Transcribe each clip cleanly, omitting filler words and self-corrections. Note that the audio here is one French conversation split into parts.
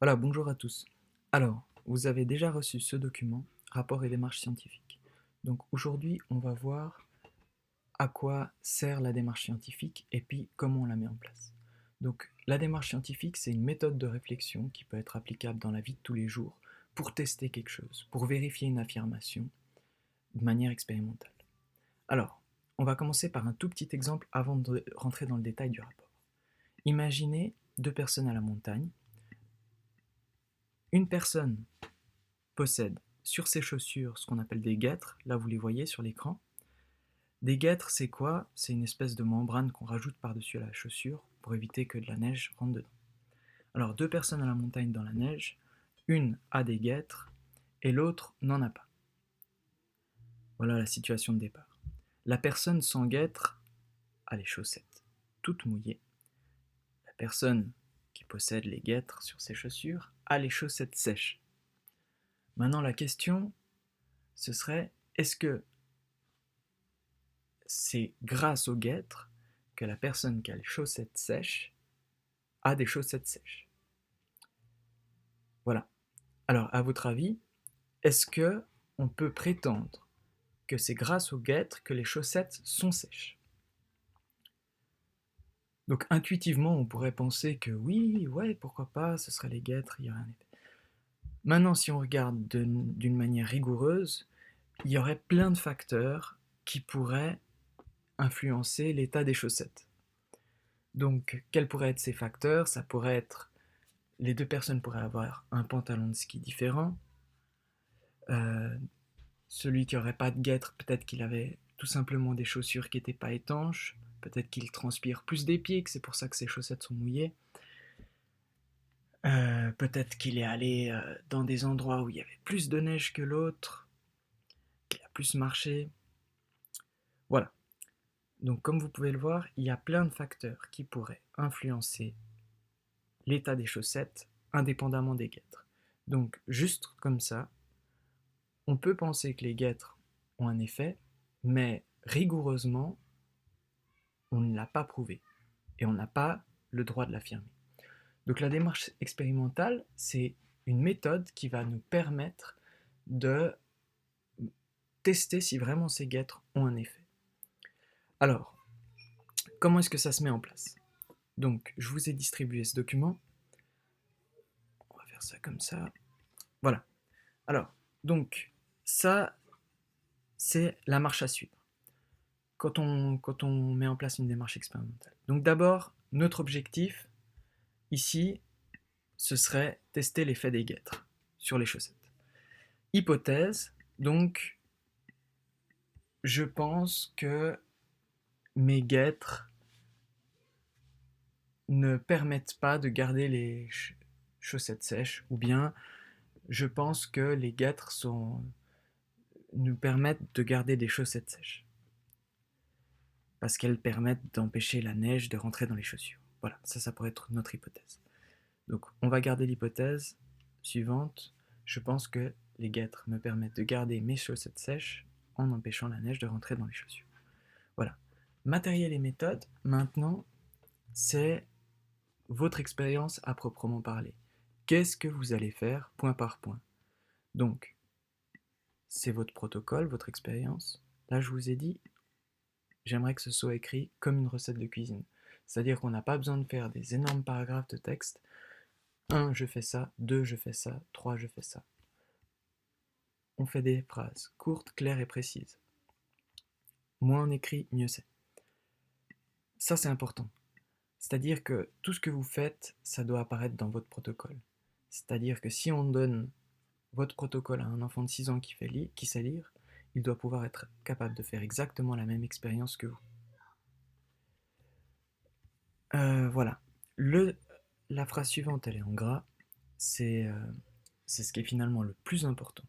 Voilà, bonjour à tous. Alors, vous avez déjà reçu ce document, rapport et démarche scientifique. Donc aujourd'hui, on va voir à quoi sert la démarche scientifique et puis comment on la met en place. Donc la démarche scientifique, c'est une méthode de réflexion qui peut être applicable dans la vie de tous les jours pour tester quelque chose, pour vérifier une affirmation de manière expérimentale. Alors, on va commencer par un tout petit exemple avant de rentrer dans le détail du rapport. Imaginez deux personnes à la montagne. Une personne possède sur ses chaussures ce qu'on appelle des guêtres, là vous les voyez sur l'écran. Des guêtres, c'est quoi? C'est une espèce de membrane qu'on rajoute par-dessus la chaussure pour éviter que de la neige rentre dedans. Alors deux personnes à la montagne dans la neige, une a des guêtres et l'autre n'en a pas. Voilà la situation de départ. La personne sans guêtres a les chaussettes toutes mouillées. La personne qui possède les guêtres sur ses chaussures a les chaussettes sèches. Maintenant la question, ce serait, est-ce que c'est grâce aux guêtres que la personne qui a les chaussettes sèches a des chaussettes sèches? Voilà. Alors, à votre avis, est-ce que on peut prétendre que c'est grâce aux guêtres que les chaussettes sont sèches? Donc, intuitivement, on pourrait penser que oui, ouais, pourquoi pas, ce serait les guêtres, il y aurait un effet. Maintenant, si on regarde d'une manière rigoureuse, il y aurait plein de facteurs qui pourraient influencer l'état des chaussettes. Donc, quels pourraient être ces facteurs? Ça pourrait être, les deux personnes pourraient avoir un pantalon de ski différent. Euh, Celui qui n'aurait pas de guêtres, peut-être qu'il avait tout simplement des chaussures qui n'étaient pas étanches. Peut-être qu'il transpire plus des pieds, que c'est pour ça que ses chaussettes sont mouillées. Peut-être qu'il est allé dans des endroits où il y avait plus de neige que l'autre, qu'il a plus marché. Voilà. Donc comme vous pouvez le voir, il y a plein de facteurs qui pourraient influencer l'état des chaussettes indépendamment des guêtres. Donc juste comme ça, on peut penser que les guêtres ont un effet, mais rigoureusement, on ne l'a pas prouvé et on n'a pas le droit de l'affirmer. Donc la démarche expérimentale, c'est une méthode qui va nous permettre de tester si vraiment ces guêtres ont un effet. Alors, comment est-ce que ça se met en place? Donc, je vous ai distribué ce document. On va faire ça comme ça. Voilà. Alors, donc, ça, c'est la marche à suivre quand on met en place une démarche expérimentale. Donc d'abord, notre objectif, ici, ce serait tester l'effet des guêtres sur les chaussettes. Hypothèse, donc, je pense que mes guêtres ne permettent pas de garder les chaussettes sèches, ou bien je pense que les guêtres nous permettent de garder des chaussettes sèches, parce qu'elles permettent d'empêcher la neige de rentrer dans les chaussures. Voilà, ça pourrait être notre hypothèse. Donc on va garder l'hypothèse suivante. Je pense que les guêtres me permettent de garder mes chaussettes sèches en empêchant la neige de rentrer dans les chaussures. Voilà. Matériel et méthode, maintenant, c'est votre expérience à proprement parler. Qu'est-ce que vous allez faire point par point? Donc, c'est votre protocole, votre expérience. Là, je vous ai dit, j'aimerais que ce soit écrit comme une recette de cuisine. C'est-à-dire qu'on n'a pas besoin de faire des énormes paragraphes de texte. 1, je fais ça. 2, je fais ça. 3, je fais ça. On fait des phrases courtes, claires et précises. Moins on écrit, mieux c'est. Ça, c'est important. C'est-à-dire que tout ce que vous faites, ça doit apparaître dans votre protocole. C'est-à-dire que si on donne votre protocole à un enfant de 6 ans qui sait lire, il doit pouvoir être capable de faire exactement la même expérience que vous. Voilà. La phrase suivante, elle est en gras. C'est ce qui est finalement le plus important.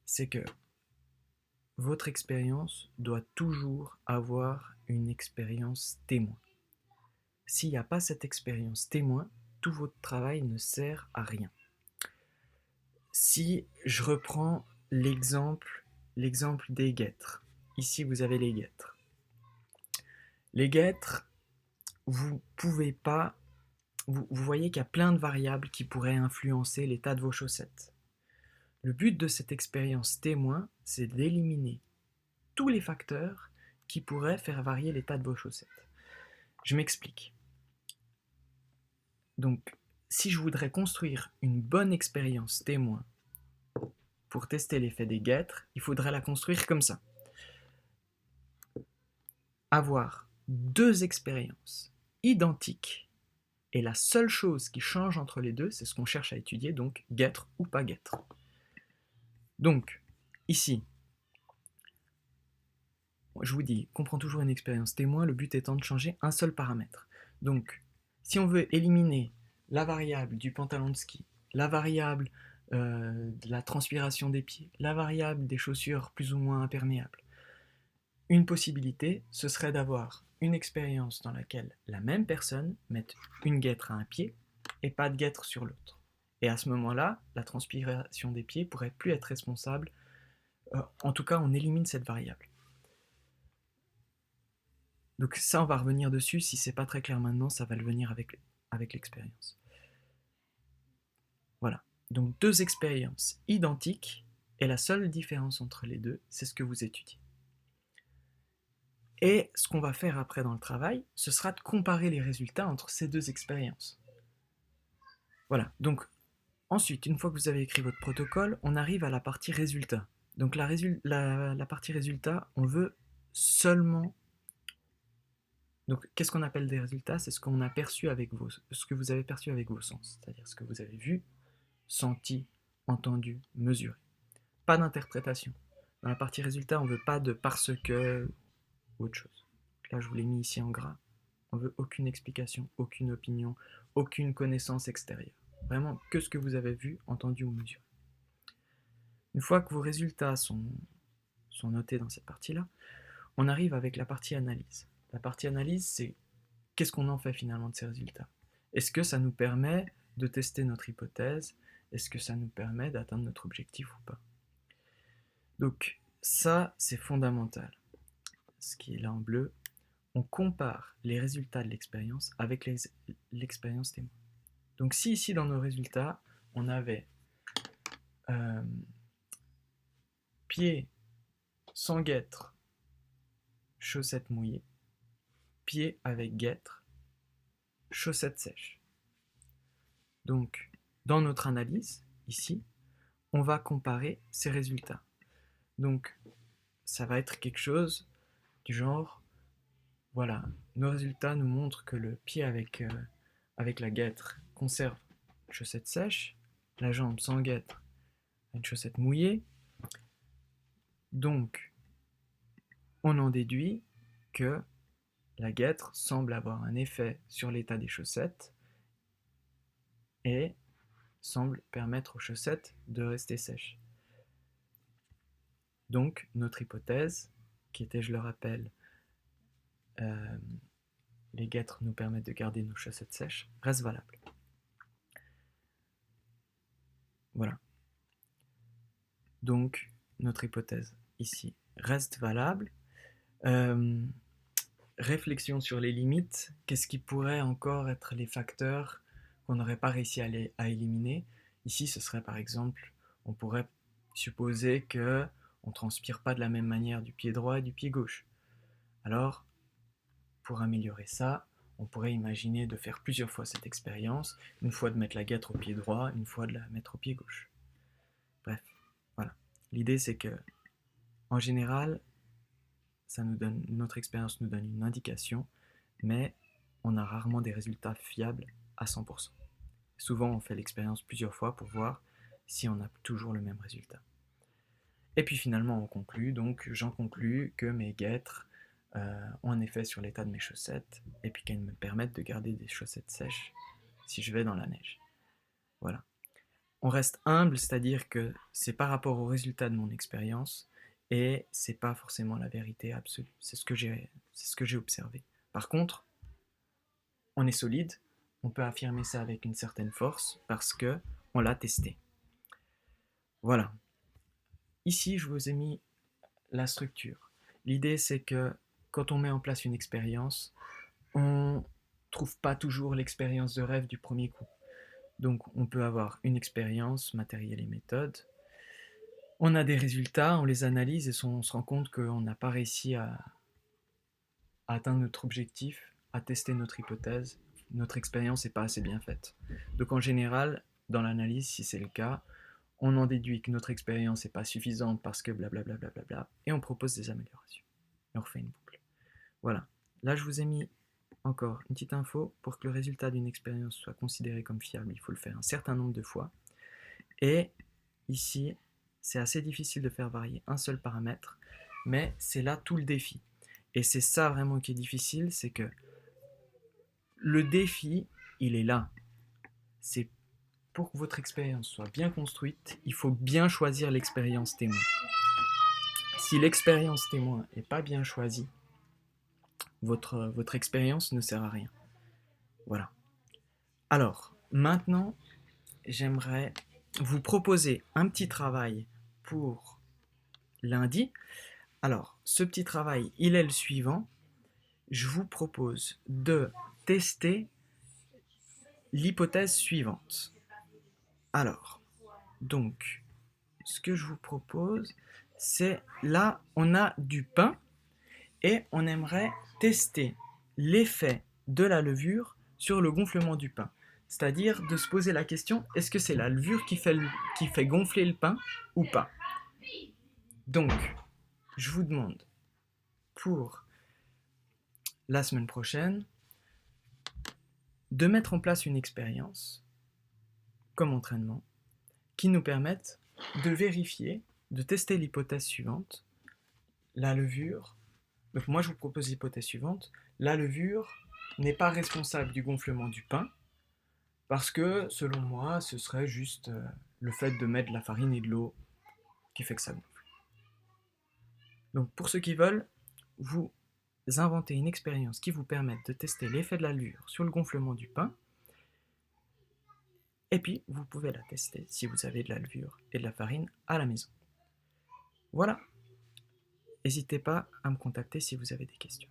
C'est que votre expérience doit toujours avoir une expérience témoin. S'il n'y a pas cette expérience témoin, tout votre travail ne sert à rien. Si je reprends l'exemple des guêtres. Ici, vous avez les guêtres. Les guêtres, vous ne pouvez pas vous voyez qu'il y a plein de variables qui pourraient influencer l'état de vos chaussettes. Le but de cette expérience témoin, c'est d'éliminer tous les facteurs qui pourraient faire varier l'état de vos chaussettes. Je m'explique. Donc, si je voudrais construire une bonne expérience témoin pour tester l'effet des guêtres, il faudrait la construire comme ça. Avoir deux expériences identiques et la seule chose qui change entre les deux, c'est ce qu'on cherche à étudier, donc guêtre ou pas guêtre. Donc, ici, je vous dis qu'on prend toujours une expérience témoin, le but étant de changer un seul paramètre. Donc, si on veut éliminer la variable du pantalon de ski, la variable de la transpiration des pieds, la variable des chaussures plus ou moins imperméables, une possibilité, ce serait d'avoir une expérience dans laquelle la même personne mette une guêtre à un pied et pas de guêtre sur l'autre. Et à ce moment-là, la transpiration des pieds pourrait plus être responsable. En tout cas, on élimine cette variable. Donc ça, on va revenir dessus. Si c'est pas très clair maintenant, ça va le venir avec l'expérience. Voilà. Donc deux expériences identiques, et la seule différence entre les deux, c'est ce que vous étudiez. Et ce qu'on va faire après dans le travail, ce sera de comparer les résultats entre ces deux expériences. Voilà. Donc ensuite, une fois que vous avez écrit votre protocole, on arrive à la partie résultat. Donc la partie résultat, on veut seulement. Donc, qu'est-ce qu'on appelle des résultats? C'est ce qu'on a perçu ce que vous avez perçu avec vos sens, c'est-à-dire ce que vous avez vu, senti, entendu, mesuré. Pas d'interprétation. Dans la partie résultat, on ne veut pas de parce que ou autre chose. Là, je vous l'ai mis ici en gras. On veut aucune explication, aucune opinion, aucune connaissance extérieure. Vraiment que ce que vous avez vu, entendu ou mesuré. Une fois que vos résultats sont notés dans cette partie-là, on arrive avec la partie analyse. La partie analyse, c'est qu'est-ce qu'on en fait finalement de ces résultats? Est-ce que ça nous permet de tester notre hypothèse? Est-ce que ça nous permet d'atteindre notre objectif ou pas? Donc ça, c'est fondamental. Ce qui est là en bleu, on compare les résultats de l'expérience avec l'expérience témoin. Donc si ici dans nos résultats, on avait pied sans guêtre, chaussettes mouillées, pied avec guêtre, chaussettes sèches. Donc, dans notre analyse, ici, on va comparer ces résultats. Donc, ça va être quelque chose du genre, voilà, nos résultats nous montrent que le pied avec la guêtre conserve une chaussette sèche, la jambe sans guêtre une chaussette mouillée. Donc, on en déduit que la guêtre semble avoir un effet sur l'état des chaussettes et semble permettre aux chaussettes de rester sèches. Donc, notre hypothèse, qui était, je le rappelle, les guêtres nous permettent de garder nos chaussettes sèches, reste valable. Voilà. Donc, notre hypothèse ici reste valable. Réflexion sur les limites. Qu'est-ce qui pourrait encore être les facteurs qu'on n'aurait pas réussi à éliminer? Ici, ce serait par exemple, on pourrait supposer que on ne transpire pas de la même manière du pied droit et du pied gauche. Alors, pour améliorer ça, on pourrait imaginer de faire plusieurs fois cette expérience, une fois de mettre la guêtre au pied droit, une fois de la mettre au pied gauche. Bref, voilà. L'idée c'est que, en général, notre expérience nous donne une indication, mais on a rarement des résultats fiables à 100%. Souvent, on fait l'expérience plusieurs fois pour voir si on a toujours le même résultat. Et puis finalement, on conclut, donc j'en conclus que mes guêtres ont un effet sur l'état de mes chaussettes, et puis qu'elles me permettent de garder des chaussettes sèches si je vais dans la neige. Voilà. On reste humble, c'est-à-dire que c'est par rapport au résultat de mon expérience, et c'est pas forcément la vérité absolue. C'est ce que j'ai observé. Par contre, on est solide, on peut affirmer ça avec une certaine force parce que on l'a testé. Voilà. Ici, je vous ai mis la structure. L'idée, c'est que quand on met en place une expérience, on trouve pas toujours l'expérience de rêve du premier coup. Donc on peut avoir une expérience, matériel et méthode. On a des résultats, on les analyse et on se rend compte qu'on n'a pas réussi à atteindre notre objectif, à tester notre hypothèse. Notre expérience n'est pas assez bien faite. Donc en général, dans l'analyse, si c'est le cas, on en déduit que notre expérience n'est pas suffisante parce que blablabla, et on propose des améliorations. Et on refait une boucle. Voilà. Là, je vous ai mis encore une petite info. Pour que le résultat d'une expérience soit considéré comme fiable, il faut le faire un certain nombre de fois. Et ici, c'est assez difficile de faire varier un seul paramètre, mais c'est là tout le défi. Et c'est ça vraiment qui est difficile, c'est que le défi, il est là. C'est pour que votre expérience soit bien construite, il faut bien choisir l'expérience témoin. Si l'expérience témoin n'est pas bien choisie, votre expérience ne sert à rien. Voilà. Alors, maintenant, j'aimerais vous proposer un petit travail pour lundi. Alors, ce petit travail, il est le suivant. Je vous propose de tester l'hypothèse suivante. Alors, donc, ce que je vous propose, c'est là, on a du pain et on aimerait tester l'effet de la levure sur le gonflement du pain. C'est-à-dire de se poser la question, est-ce que c'est la levure qui fait gonfler le pain ou pas? Donc, je vous demande pour la semaine prochaine de mettre en place une expérience comme entraînement qui nous permette de vérifier, de tester l'hypothèse suivante. La levure, donc moi je vous propose l'hypothèse suivante, la levure n'est pas responsable du gonflement du pain parce que selon moi ce serait juste le fait de mettre de la farine et de l'eau qui fait que ça gonfle. Donc pour ceux qui veulent, vous inventez une expérience qui vous permette de tester l'effet de la levure sur le gonflement du pain. Et puis, vous pouvez la tester si vous avez de la levure et de la farine à la maison. Voilà. N'hésitez pas à me contacter si vous avez des questions.